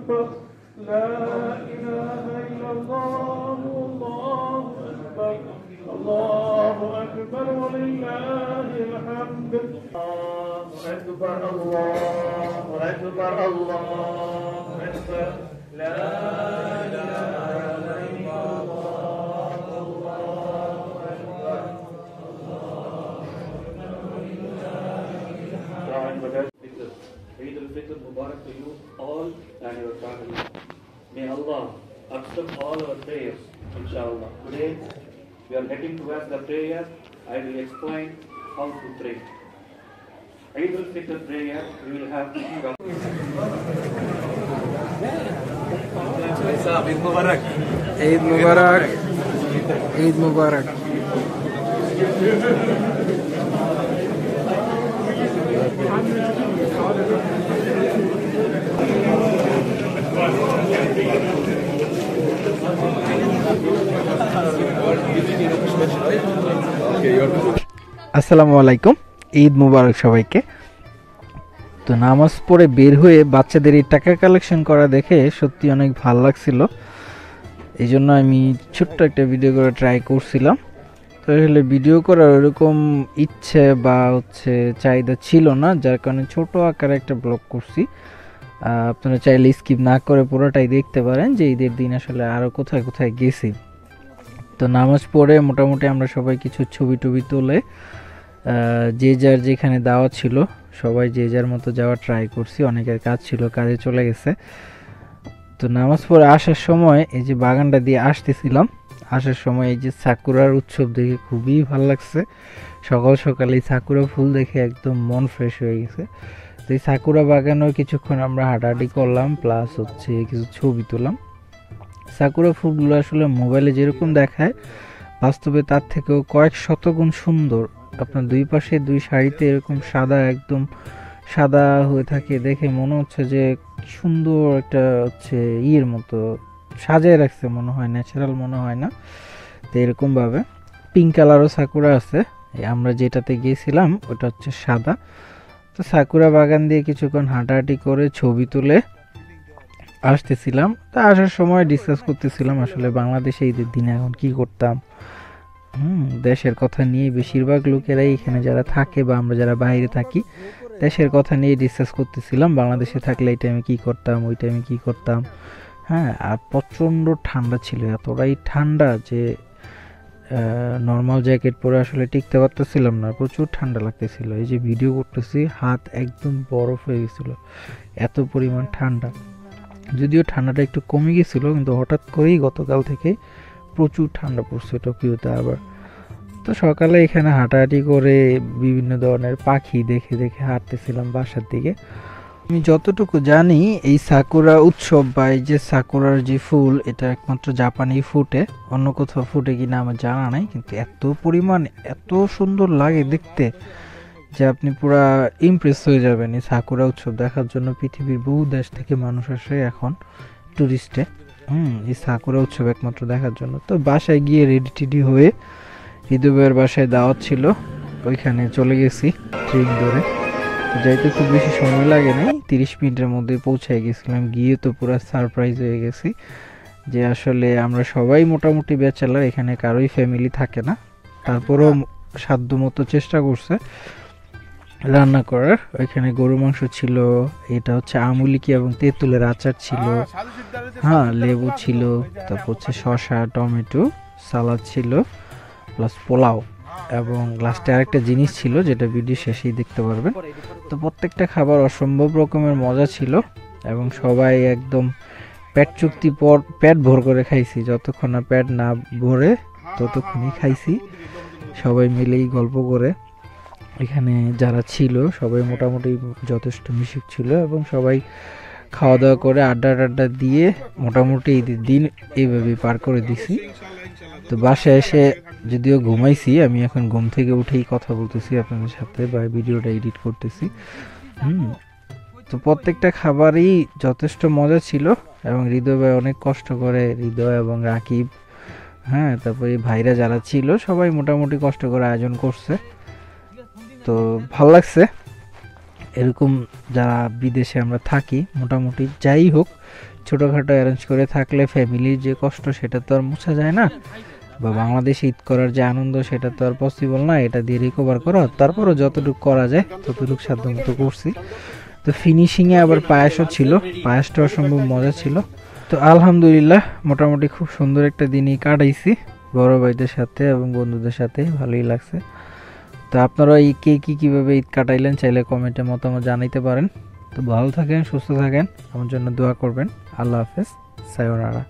أكبر لا إله إلا الله والله أكبر الله أكبر ولله الحمد الله أكبر الله أكبر الله أكبر لا إله إلا الله والله أكبر Eid al-Fitr Mubarak to you all and your family. May Allah accept all our prayers, inshallah. Today we are heading towards the prayer. I will explain how to pray. Eid al-Fitr prayer, we will have Eid Mubarak. Eid Mubarak. Eid Mubarak. আসসালামু আলাইকুম, ঈদ মুবারক সবাইকে। তো নামাজ পড়ে বের হয়ে বাচ্চাদের এই টাকা কালেকশন করা দেখে সত্যি অনেক ভালো লাগছিল, এই জন্য আমি ছোট্ট একটা ভিডিও করে ট্রাই করছিলাম। তো আসলে ভিডিও করার ওরকম ইচ্ছে বা চাহিদা ছিল না, যার কারণে ছোট আকারে একটা ব্লগ করছি। আপনারা চাইলে স্কিপ না করে পুরোটাই দেখতে পারেন যে ঈদের দিন আসলে আরও কোথায় কোথায় গেছি। তো নামাজ পড়ে মোটামুটি আমরা সবাই কিছু ছবি টবি তুলে যে যার যেখানে দাওয়াত ছিল সবাই যে যার মতো যাওয়ার ট্রাই করছি। অনেকের কাজ ছিল, কাজে চলে গেছে। তো নামাজ পড়ে আসার সময় এই যে বাগানটা দিয়ে আসতেছিলাম, আসার সময় এই যে সাকুরার উৎসব দেখে খুবই ভালো লাগছে। সকাল সকালে এই সাকুরা ফুল দেখে একদম মন ফ্রেশ হয়ে গেছে। তো এই সাকুরা বাগানেও কিছুক্ষণ আমরা হাঁটাহাঁটি করলাম, প্লাস কিছু ছবি তুললাম। সাকুরা ফুলগুলো আসলে মোবাইলে যেরকম দেখায় বাস্তবে তার থেকেও কয়েক শতগুণ সুন্দর। আপনার দুই পাশে দুই সারিতে এরকম সাদা, একদম সাদা হয়ে থাকে, দেখে মনে হচ্ছে যে সুন্দর একটা ইয়ের মতো সাজায় রাখছে মনে হয়, ন্যাচারাল মনে হয় না। তো এরকমভাবে পিঙ্ক কালারও সাকুরা আছে, আমরা যেটাতে গিয়েছিলাম ওটা সাদা। তো সাকুরা বাগান দিয়ে কিছুক্ষণ হাঁটাহাঁটি করে ছবি তুলে আসতেছিলাম। তা আসার সময় ডিসকাস করতেছিলাম আসলে বাংলাদেশে ঈদের দিনে এখন কি করতাম। দেশের কথা নিয়ে বেশিরভাগ লোকেরাই এখানে যারা থাকে বা আমরা যারা বাইরে থাকি দেশের কথা নিয়ে ডিসকাস করতেছিলাম। বাংলাদেশে থাকলে এই টাইমে কী করতাম, ওই টাইমে কী করতাম। হ্যাঁ, আর প্রচণ্ড ঠান্ডা ছিল, এতটাই ঠান্ডা যে নর্মাল জ্যাকেট পরে আসলে টিকতে পারতেছিলাম না, প্রচুর ঠান্ডা লাগতেছিল। এই যে ভিডিও করতেছি হাত একদম বরফ হয়ে গেছিলো, এত পরিমাণ ঠান্ডা। যদিও ঠান্ডাটা একটু কমে গেছিল, কিন্তু হঠাৎ করেই গতকাল থেকে প্রচুর ঠান্ডা পড়ছে টোকিওতে আবার। তো সকালে এখানে হাঁটাহাঁটি করে বিভিন্ন ধরনের পাখি দেখে দেখে হাঁটতেছিলাম বাসার দিকে। আমি যতটুকু জানি এই সাকুরা উৎসব বা এই যে সাকুরার যে ফুল, এটা একমাত্র জাপানি ফুটে, অন্য কোথাও ফুটে কিনা আমার জানা নাই। কিন্তু এত পরিমাণ এত সুন্দর লাগে দেখতে যে আপনি পুরা ইমপ্রেস হয়ে যাবেন এই সাকুরা উৎসব দেখার জন্য। পৃথিবীর বহু দেশ থেকে মানুষ আসে এখন টুরিস্টে এই সাকুরা উৎসব একমাত্র দেখার জন্য। তো বাসায় গিয়ে রেডি টেডি হয়ে হৃদয়ের বাসায় দাওয়াত ছিল, ওইখানে চলে গেছি ট্রেন ধরে। তো যাইতে খুব বেশি সময় লাগে নাই, 30 মিনিটের মধ্যে পৌঁছায় গেছিলাম। গিয়ে তো পুরো সারপ্রাইজ হয়ে গেছি যে আসলে আমরা সবাই মোটামুটি ব্যাচেলার, এখানে কারোই ফ্যামিলি থাকে না। তারপরেও সাধ্য মতো চেষ্টা করছে রান্না করার। ওইখানে গরু মাংস ছিল, এটা আমুলিকি এবং তেঁতুলের আচার ছিল, হ্যাঁ লেবু ছিল, তারপর শসা, টমেটো, সালাদ ছিল, প্লাস পোলাও, এবং লাস্টে আরেকটা জিনিস ছিল যেটা ভিডিও শেষেই দেখতে পারবেন। তো প্রত্যেকটা খাবার অসম্ভব রকমের মজা ছিল এবং সবাই একদম পেট ভর করে খাইছি। যতক্ষণ না পেট না ভরে ততক্ষণই খাইছি, সবাই মিলেই গল্প করে। এখানে যারা ছিল সবাই মোটামুটি যথেষ্ট মিশুক ছিল এবং সবাই খাওয়া দাওয়া করে আড্ডা দিয়ে মোটামুটি ঈদের দিন এইভাবে পার করে দিছি। তো বাসায় এসে যদিও ঘুমাইছি, আমি এখন ঘুম থেকে উঠেই কথা বলতেছি আপনাদের সাথে বা ভিডিওটা এডিট করতেছি। তো প্রত্যেকটা খাবারই যথেষ্ট মজা ছিল এবং হৃদয় ভাই অনেক কষ্ট করে, হৃদয় এবং রাকিব, হ্যাঁ তারপরে ভাইরা যারা ছিল সবাই মোটামুটি কষ্ট করে আয়োজন করছে। তো ভালো লাগছে। এরকম যারা বিদেশে আমরা থাকি, মোটামুটি যাই হোক ছোটোখাটো অ্যারেঞ্জ করে থাকলে ফ্যামিলির যে কষ্ট সেটা তো আর মুছা যায় না, বা বাংলাদেশে ঈদ করার যে আনন্দ সেটা তো আর পসিবল না, এটা দিয়ে রিকভার করা। তারপরও যতটুকু করা যায় ততটুকু সাধ্যমতো করছি। তো ফিনিশিংয়ে আবার পায়েসও ছিল, পায়েসটা অসম্ভব মজা ছিল। তো আলহামদুলিল্লাহ মোটামুটি খুব সুন্দর একটা দিনই কাটাইছি বড় ভাইদের সাথে এবং বন্ধুদের সাথে, ভালোই লাগছে। তো আপনারা এই কে কীভাবে ঈদ কাটাইলেন চাইলে কমেন্টে মতামত জানাইতে পারেন। তো ভালো থাকেন, সুস্থ থাকেন, আমার জন্য দোয়া করবেন। আল্লাহ হাফেজ, সায়োনারা।